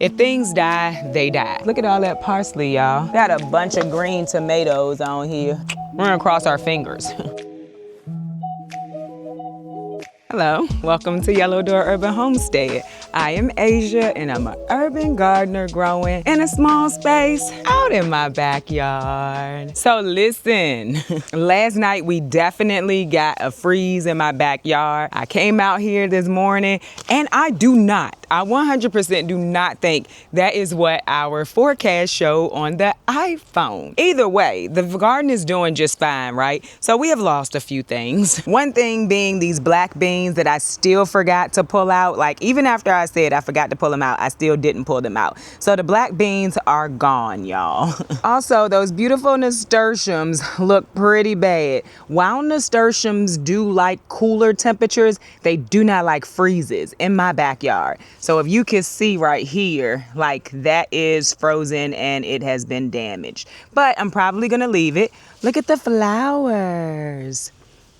If things die, they die. Look at all that parsley, y'all. Got a bunch of green tomatoes on here. We're gonna cross our fingers. Hello, welcome to Yellow Door Urban Homestead. I am Asia and I'm an urban gardener growing in a small space out in my backyard. So listen, last night we definitely got a freeze in my backyard. I came out here this morning and I 100% do not think that is what our forecast showed on the iPhone. Either way, the garden is doing just fine, right? So we have lost a few things. One thing being these black beans that I still forgot to pull out. Like even after I said I forgot to pull them out, I still didn't pull them out. So the black beans are gone, y'all. Also, those beautiful nasturtiums look pretty bad. While nasturtiums do like cooler temperatures, they do not like freezes in my backyard. So if you can see right here, like that is frozen and it has been damaged. But I'm probably gonna leave it. Look at the flowers.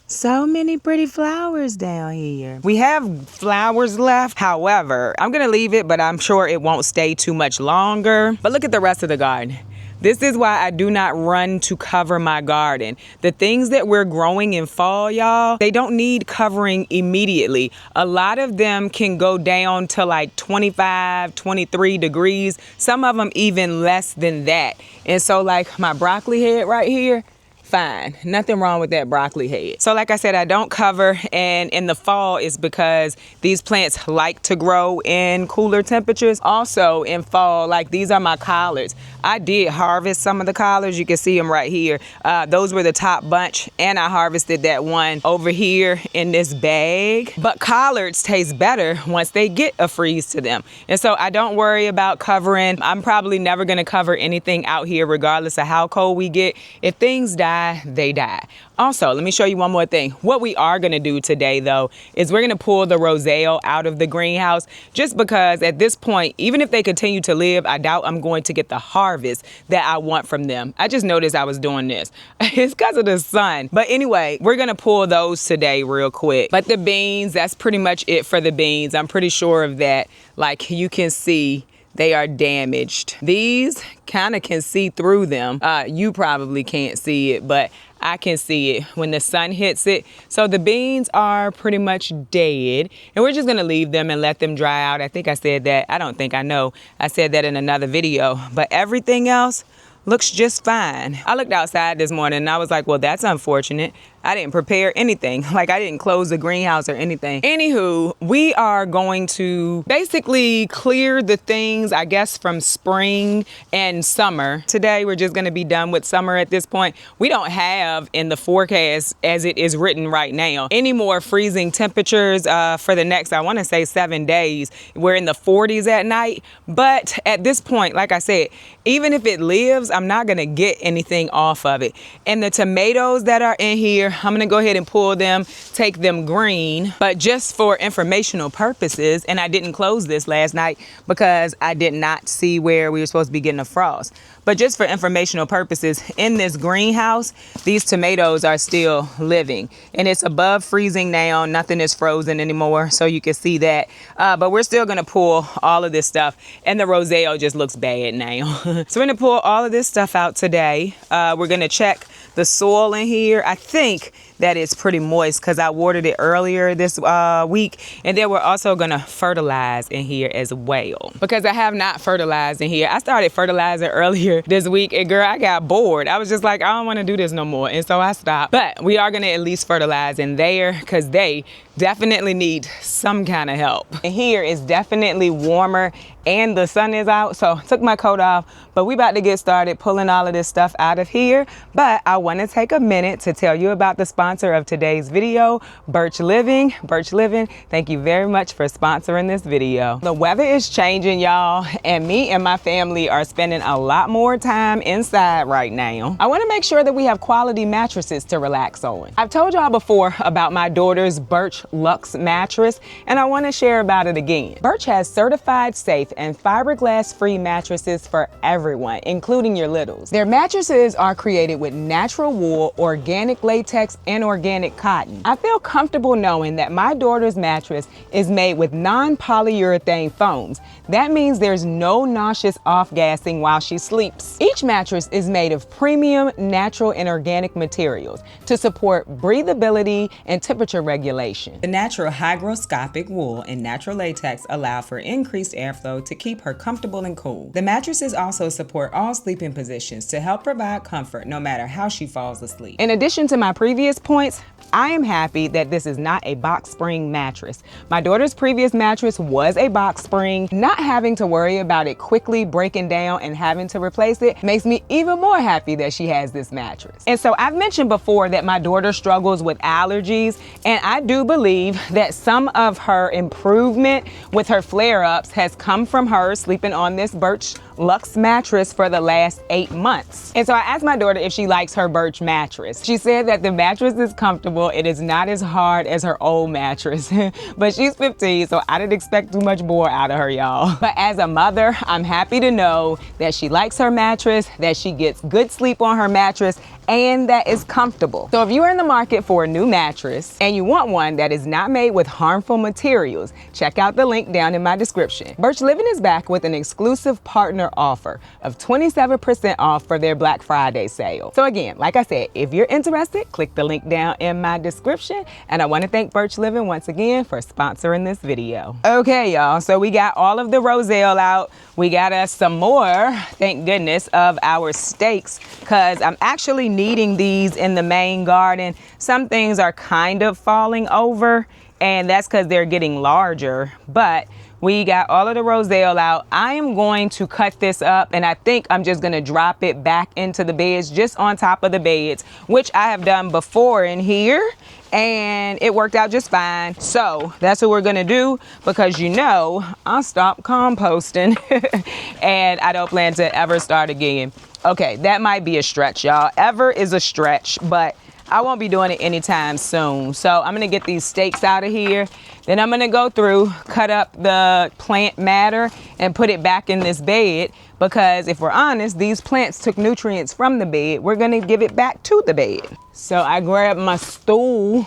So many pretty flowers down here. We have flowers left. However, I'm gonna leave it, but I'm sure it won't stay too much longer. But look at the rest of the garden. This is why I do not run to cover my garden. The things that we're growing in fall, y'all, they don't need covering immediately. A lot of them can go down to like 25, 23 degrees. Some of them even less than that. And so like my broccoli head right here, fine, nothing wrong with that broccoli head. So like I said, I don't cover, and in the fall is because these plants like to grow in cooler temperatures. Also in fall, like these are my collards. I did harvest some of the collards. You can see them right here. Those were the top bunch, and I harvested that one over here in this bag. But collards taste better once they get a freeze to them. And so I don't worry about covering. I'm probably never gonna cover anything out here regardless of how cold we get. If things die, they die. Also, let me show you one more thing. What we are gonna do today though, is we're gonna pull the roselle out of the greenhouse, just because at this point, even if they continue to live, I doubt I'm going to get the harvest that I want from them. I just noticed I was doing this. It's because of the sun. But anyway, we're gonna pull those today real quick. But the beans, that's pretty much it for the beans. I'm pretty sure of that. Like you can see, they are damaged. These kind of can see through them. You probably can't see it, but I can see it when the sun hits it. So the beans are pretty much dead, and we're just gonna leave them and let them dry out. I think I said that. I know I said that in another video, but everything else looks just fine. I looked outside this morning and I was like, well, that's unfortunate. I didn't prepare anything. Like I didn't close the greenhouse or anything. Anywho, we are going to basically clear the things, I guess, from spring and summer. Today, we're just gonna be done with summer at this point. We don't have in the forecast, as it is written right now, any more freezing temperatures for the next, I wanna say 7 days. We're in the 40s at night. But at this point, like I said, even if it lives, I'm not gonna get anything off of it. And the tomatoes that are in here, I'm gonna go ahead and pull them, take them green, but just for informational purposes, and I didn't close this last night because I did not see where we were supposed to be getting a frost. But just for informational purposes, in this greenhouse, these tomatoes are still living. And it's above freezing now, nothing is frozen anymore, so you can see that. But we're still gonna pull all of this stuff, and the roselle just looks bad now. So we're gonna pull all of this stuff out today. We're gonna check the soil in here. I think that it's pretty moist because I watered it earlier this week. And then we're also gonna fertilize in here as well, because I have not fertilized in here. I started fertilizing earlier this week, and girl, I got bored. I was just like, I don't wanna do this no more. And so I stopped. But we are gonna at least fertilize in there because they definitely need some kind of help. And here is definitely warmer and the sun is out, so I took my coat off, but we about to get started pulling all of this stuff out of here. But I want to take a minute to tell you about the sponsor of today's video, Birch Living. Birch Living, thank you very much for sponsoring this video. The weather is changing, y'all, and me and my family are spending a lot more time inside right now. I want to make sure that we have quality mattresses to relax on. I've told y'all before about my daughter's Birch Luxe mattress, and I want to share about it again. Birch has certified safe and fiberglass-free mattresses for everyone, including your littles. Their mattresses are created with natural wool, organic latex, and organic cotton. I feel comfortable knowing that my daughter's mattress is made with non-polyurethane foams. That means there's no nauseous off-gassing while she sleeps. Each mattress is made of premium, natural, and organic materials to support breathability and temperature regulation. The natural hygroscopic wool and natural latex allow for increased airflow to keep her comfortable and cool. The mattresses also support all sleeping positions to help provide comfort no matter how she falls asleep. In addition to my previous points, I am happy that this is not a box spring mattress. My daughter's previous mattress was a box spring. Not having to worry about it quickly breaking down and having to replace it makes me even more happy that she has this mattress. And so I've mentioned before that my daughter struggles with allergies, and I do believe that some of her improvement with her flare-ups has come from her sleeping on this Birch Luxe mattress for the last 8 months. And so I asked my daughter if she likes her Birch mattress. She said that the mattress is comfortable. It is not as hard as her old mattress, but she's 15, so I didn't expect too much more out of her, y'all. But as a mother, I'm happy to know that she likes her mattress, that she gets good sleep on her mattress, and that is comfortable. So if you are in the market for a new mattress and you want one that is not made with harmful materials, check out the link down in my description. Birch Living is back with an exclusive partner offer of 27% off for their Black Friday sale. So again, like I said, if you're interested, click the link down in my description. And I want to thank Birch Living once again for sponsoring this video. Okay, y'all, so we got all of the roselle out. We got us some more, thank goodness, of our stakes, because I'm actually needing these in the main garden. Some things are kind of falling over, and that's because they're getting larger, but we got all of the roselle out. I am going to cut this up, and I think I'm just gonna drop it back into the beds, just on top of the beds, which I have done before in here, and it worked out just fine. So that's what we're gonna do, because you know I stopped composting and I don't plan to ever start again. Okay, that might be a stretch, y'all. Ever is a stretch, but I won't be doing it anytime soon. So I'm gonna get these stakes out of here. Then I'm gonna go through, cut up the plant matter and put it back in this bed, because if we're honest, these plants took nutrients from the bed. We're gonna give it back to the bed. So I grabbed my stool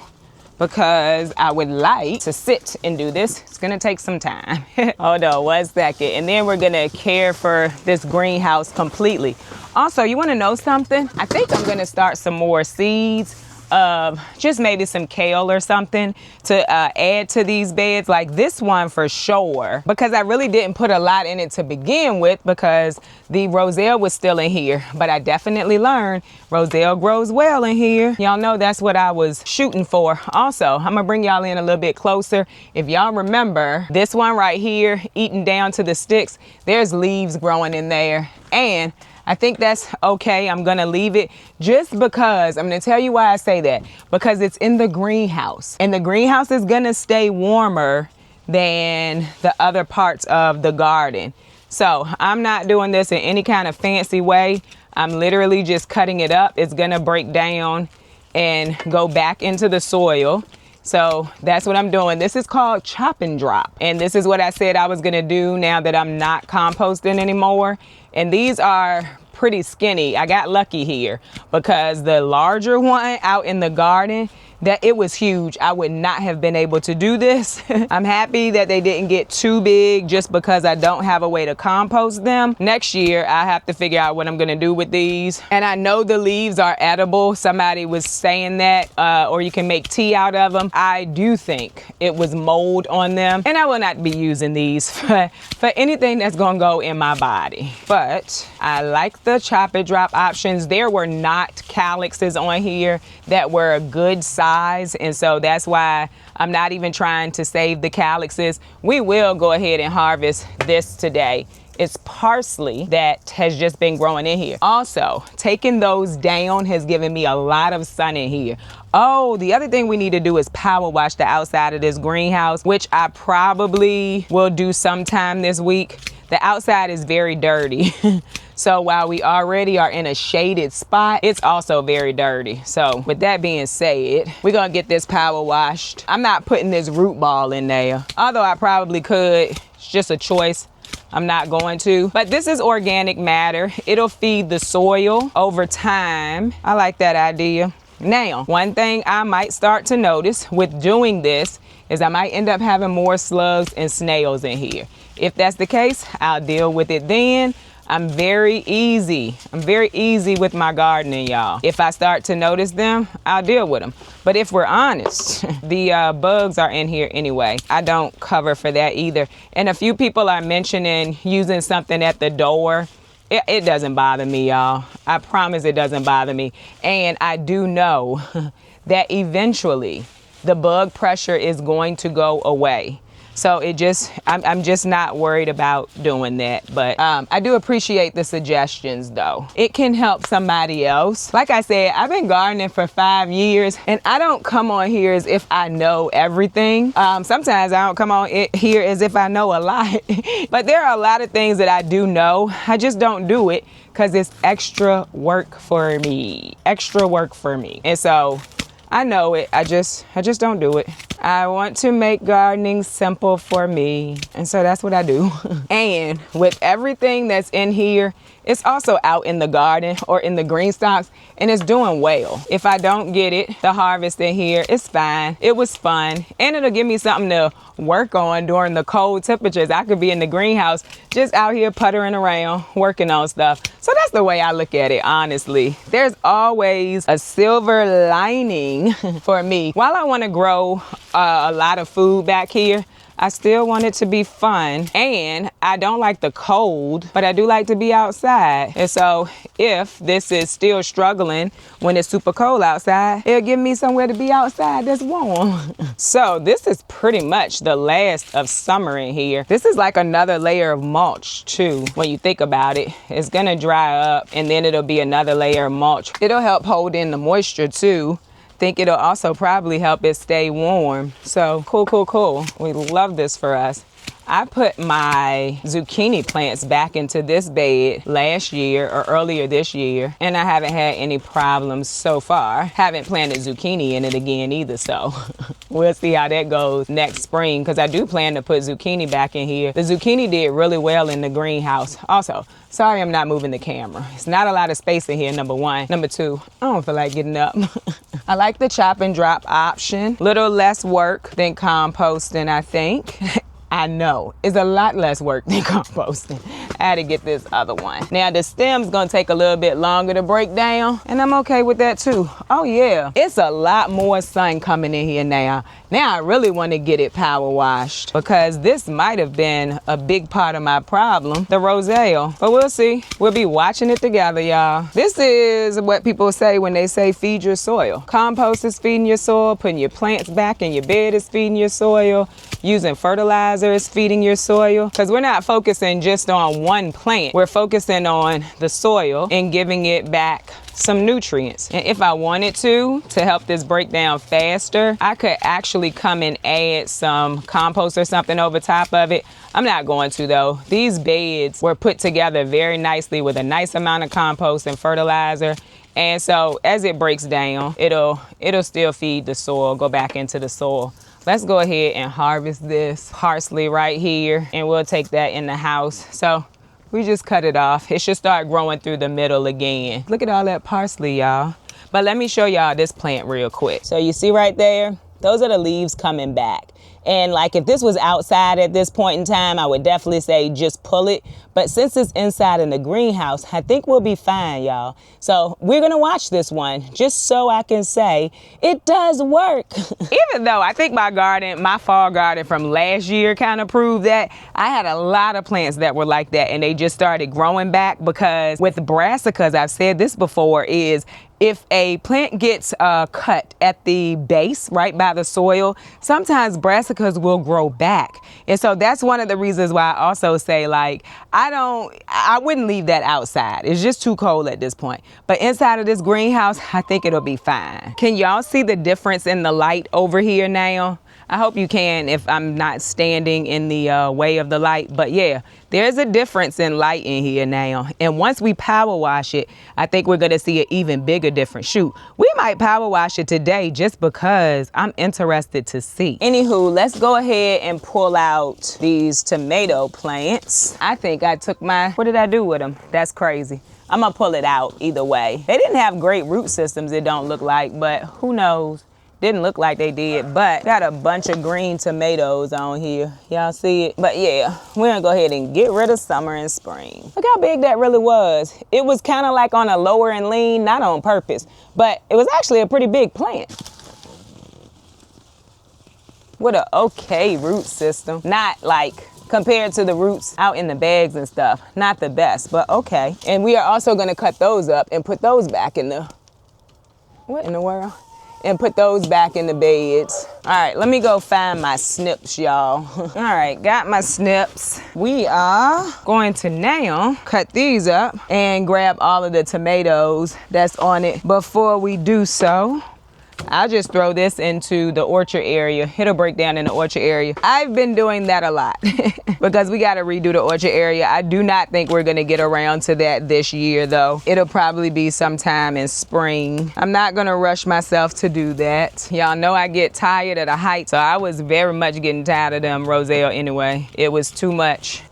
because I would like to sit and do this. It's gonna take some time. Hold on 1 second. And then we're gonna care for this greenhouse completely. Also, you wanna know something? I think I'm gonna start some more seeds of just maybe some kale or something to add to these beds, like this one for sure, because I really didn't put a lot in it to begin with because the roselle was still in here. But I definitely learned roselle grows well in here. Y'all know that's what I was shooting for. Also, I'm gonna bring y'all in a little bit closer. If y'all remember this one right here, eating down to the sticks, there's leaves growing in there, and I think that's okay. I'm gonna leave it just because, I'm gonna tell you why I say that, because it's in the greenhouse, and the greenhouse is gonna stay warmer than the other parts of the garden. So I'm not doing this in any kind of fancy way. I'm literally just cutting it up. It's gonna break down and go back into the soil. So that's what I'm doing. This is called chop and drop. And this is what I said I was gonna do now that I'm not composting anymore. And these are pretty skinny. I got lucky here because the larger one out in the garden, that it was huge. I would not have been able to do this. I'm happy that they didn't get too big just because I don't have a way to compost them. Next year, I have to figure out what I'm gonna do with these. And I know the leaves are edible. Somebody was saying that, or you can make tea out of them. I do think it was mold on them, and I will not be using these for anything that's gonna go in my body. But I like the chop and drop options. There were not calyxes on here that were a good size, and so that's why I'm not even trying to save the calyxes. We will go ahead and harvest this today. It's parsley that has just been growing in here. Also, taking those down has given me a lot of sun in here. Oh, the other thing we need to do is power wash the outside of this greenhouse, which I probably will do sometime this week. The outside is very dirty. So while we already are in a shaded spot, it's also very dirty. So with that being said, we're gonna get this power washed. I'm not putting this root ball in there, although I probably could. It's just a choice. I'm not going to, but this is organic matter. It'll feed the soil over time. I like that idea. Now, one thing I might start to notice with doing this is I might end up having more slugs and snails in here. If that's the case, I'll deal with it then. I'm very easy with my gardening, y'all. If I start to notice them, I'll deal with them. But if we're honest, the bugs are in here anyway. I don't cover for that either. And a few people are mentioning using something at the door. It doesn't bother me, y'all. I promise it doesn't bother me. And I do know that eventually the bug pressure is going to go away. So I'm just not worried about doing that. But I do appreciate the suggestions though. It can help somebody else. Like I said, I've been gardening for 5 years and I don't come on here as if I know everything. Sometimes I don't come on here as if I know a lot. But there are a lot of things that I do know. I just don't do it because it's extra work for me. And so I know it, I just don't do it. I want to make gardening simple for me. And so that's what I do. And with everything that's in here, it's also out in the garden or in the green stocks and it's doing well. If I don't get it, the harvest in here, it's fine. It was fun. And it'll give me something to work on during the cold temperatures. I could be in the greenhouse, just out here puttering around, working on stuff. So that's the way I look at it, honestly. There's always a silver lining for me. While I want to grow a lot of food back here, I still want it to be fun, and I don't like the cold, but I do like to be outside. And so if this is still struggling when it's super cold outside, it'll give me somewhere to be outside that's warm. So this is pretty much the last of summer in here. This is like another layer of mulch too. When you think about it, it's gonna dry up and then it'll be another layer of mulch. It'll help hold in the moisture too. Think it'll also probably help it stay warm. So cool. We love this for us. I put my zucchini plants back into this bed last year or earlier this year, and I haven't had any problems so far. Haven't planted zucchini in it again either, so we'll see how that goes next spring, because I do plan to put zucchini back in here. The zucchini did really well in the greenhouse. Also, sorry I'm not moving the camera. It's not a lot of space in here, number one. Number two, I don't feel like getting up. I like the chop and drop option. Little less work than composting, I think. I know, it's a lot less work than composting. I had to get this other one. Now the stem's gonna take a little bit longer to break down, and I'm okay with that too. Oh yeah, it's a lot more sun coming in here now. Now I really wanna get it power washed because this might have been a big part of my problem, the roselle. But we'll see, we'll be watching it together, y'all. This is what people say when they say feed your soil. Compost is feeding your soil, putting your plants back in your bed is feeding your soil, using fertilizer is feeding your soil, because we're not focusing just on one plant. We're focusing on the soil and giving it back some nutrients. And if I wanted to help this break down faster, I could actually come and add some compost or something over top of it. I'm not going to though. These beds were put together very nicely with a nice amount of compost and fertilizer. And so as it breaks down, it'll still feed the soil, go back into the soil. Let's go ahead and harvest this parsley right here, and we'll take that in the house. So we just cut it off. It should start growing through the middle again. Look at all that parsley, y'all. But let me show y'all this plant real quick. So you see right there, those are the leaves coming back. And like if this was outside at this point in time, I would definitely say just pull it. But since it's inside in the greenhouse, I think we'll be fine, y'all. So we're gonna watch this one just so I can say it does work. Even though I think my fall garden from last year kind of proved that, I had a lot of plants that were like that and they just started growing back, because with brassicas, I've said this before, is if a plant gets cut at the base, right by the soil, sometimes brassicas will grow back. And so that's one of the reasons why I also say, like, I wouldn't leave that outside. It's just too cold at this point. But inside of this greenhouse, I think it'll be fine. Can y'all see the difference in the light over here now? I hope you can if I'm not standing in the way of the light. But yeah, there's a difference in light in here now. And once we power wash it, I think we're gonna see an even bigger difference. Shoot, we might power wash it today just because I'm interested to see. Anywho, let's go ahead and pull out these tomato plants. I think I took what did I do with them? That's crazy. I'm gonna pull it out either way. They didn't have great root systems, it don't look like, but who knows? Didn't look like they did, but got a bunch of green tomatoes on here. Y'all see it? But yeah, we're gonna go ahead and get rid of summer and spring. Look how big that really was. It was kind of like on a lower and lean, not on purpose, but it was actually a pretty big plant. With an okay root system. Not like compared to the roots out in the bags and stuff. Not the best, but okay. And we are also gonna cut those up and put those back in the, what in the world? And put those back in the beds. All right, let me go find my snips, y'all. All right, got my snips. We are going to now cut these up and grab all of the tomatoes that's on it. Before we do so, I'll just throw this into the orchard area. It'll break down in the orchard area. I've been doing that a lot because we got to redo the orchard area. I do not think we're going to get around to that this year though. It'll probably be sometime in spring. I'm not going to rush myself to do that. Y'all know I get tired of the height, so I was very much getting tired of them roselle anyway. It was too much.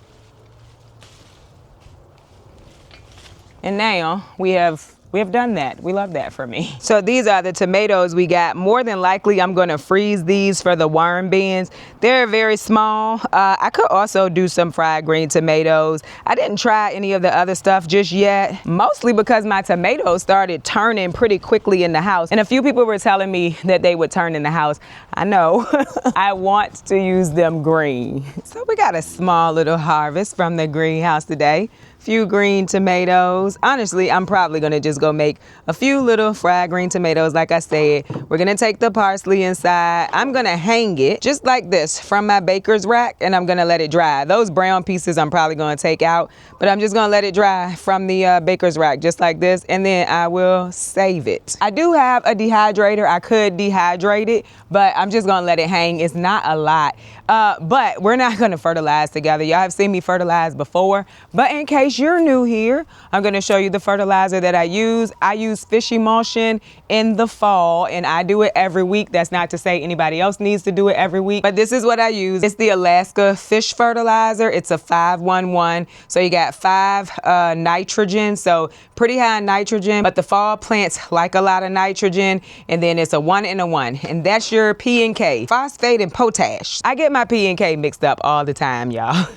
And now we have done that. We love that for me. So these are the tomatoes we got. More than likely, I'm gonna freeze these for the worm bins. They're very small. I could also do some fried green tomatoes. I didn't try any of the other stuff just yet, mostly because my tomatoes started turning pretty quickly in the house. And a few people were telling me that they would turn in the house. I know. I want to use them green. So we got a small little harvest from the greenhouse today. Few green tomatoes. Honestly, I'm probably gonna just go make a few little fried green tomatoes. Like I said, we're gonna take the parsley inside. I'm gonna hang it just like this from my baker's rack, and I'm gonna let it dry. Those brown pieces I'm probably gonna take out, but I'm just gonna let it dry from the baker's rack just like this, and then I will save it. I do have a dehydrator. I could dehydrate it, but I'm just gonna let it hang. It's not a lot, but we're not gonna fertilize together. Y'all have seen me fertilize before, but in case you're new here, I'm going to show you the fertilizer that I use. I use fish emulsion in the fall, and I do it every week. That's not to say anybody else needs to do it every week, but this is what I use. It's the Alaska fish fertilizer. It's a 511. So you got 5 nitrogen, so pretty high nitrogen, but the fall plants like a lot of nitrogen, and then it's a 1 and a 1, and that's your P and K, phosphate and potash. I get my P and K mixed up all the time, y'all,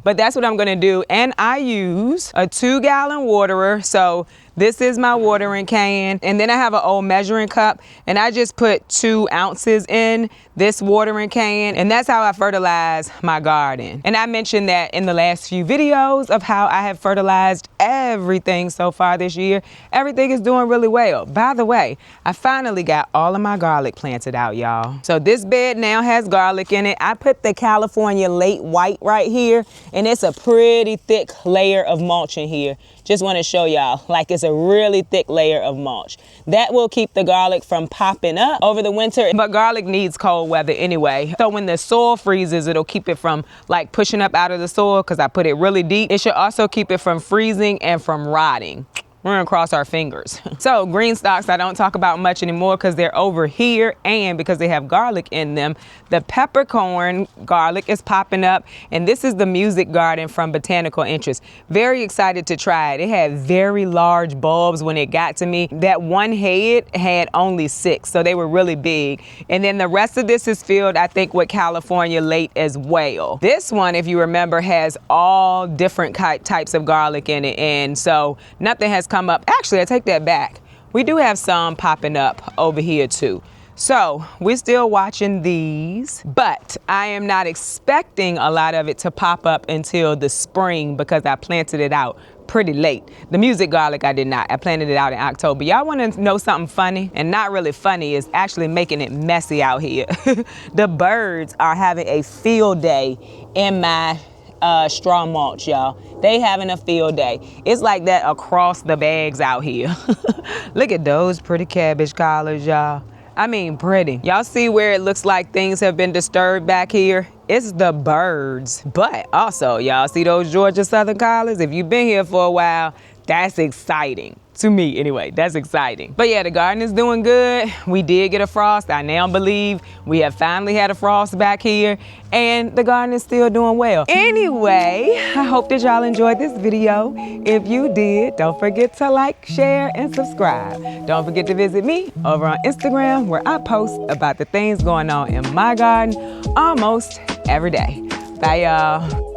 but that's what I'm going to do. And I use a 2-gallon waterer. So this is my watering can, and then I have an old measuring cup, and I just put 2 ounces in this watering can, and that's how I fertilize my garden. And I mentioned that in the last few videos of how I have fertilized everything so far this year. Everything is doing really well. By the way, I finally got all of my garlic planted out, y'all. So this bed now has garlic in it. I put the California late white right here, and it's a pretty thick layer of mulch in here. Just want to show y'all, like, it's a really thick layer of mulch. That will keep the garlic from popping up over the winter, but garlic needs cold weather anyway. So when the soil freezes, it'll keep it from like pushing up out of the soil because I put it really deep. It should also keep it from freezing and from rotting. We're gonna cross our fingers. So green stalks I don't talk about much anymore because they're over here, and because they have garlic in them. The peppercorn garlic is popping up, and this is the music garden from Botanical Interest. Very excited to try it. It had very large bulbs when it got to me. That one head had only 6, so they were really big. And then the rest of this is filled, I think, with California late as well. This one, if you remember, has all different types of garlic in it, and so nothing has come up. Actually, I take that back. We do have some popping up over here too. So we're still watching these, but I am not expecting a lot of it to pop up until the spring because I planted it out pretty late. The music garlic I did not. I planted it out in October. Y'all want to know something funny? And not really funny, is actually making it messy out here. The birds are having a field day in my straw mulch, y'all. They having a field day. It's like that across the bags out here. Look at those pretty cabbage collards, y'all. I mean pretty. Y'all see where it looks like things have been disturbed back here? It's the birds. But also, y'all see those Georgia Southern collards? If you've been here for a while, that's exciting. To me, anyway, that's exciting. But yeah, the garden is doing good. We did get a frost. I now believe we have finally had a frost back here, and the garden is still doing well. Anyway, I hope that y'all enjoyed this video. If you did, don't forget to like, share, and subscribe. Don't forget to visit me over on Instagram, where I post about the things going on in my garden almost every day. Bye, y'all.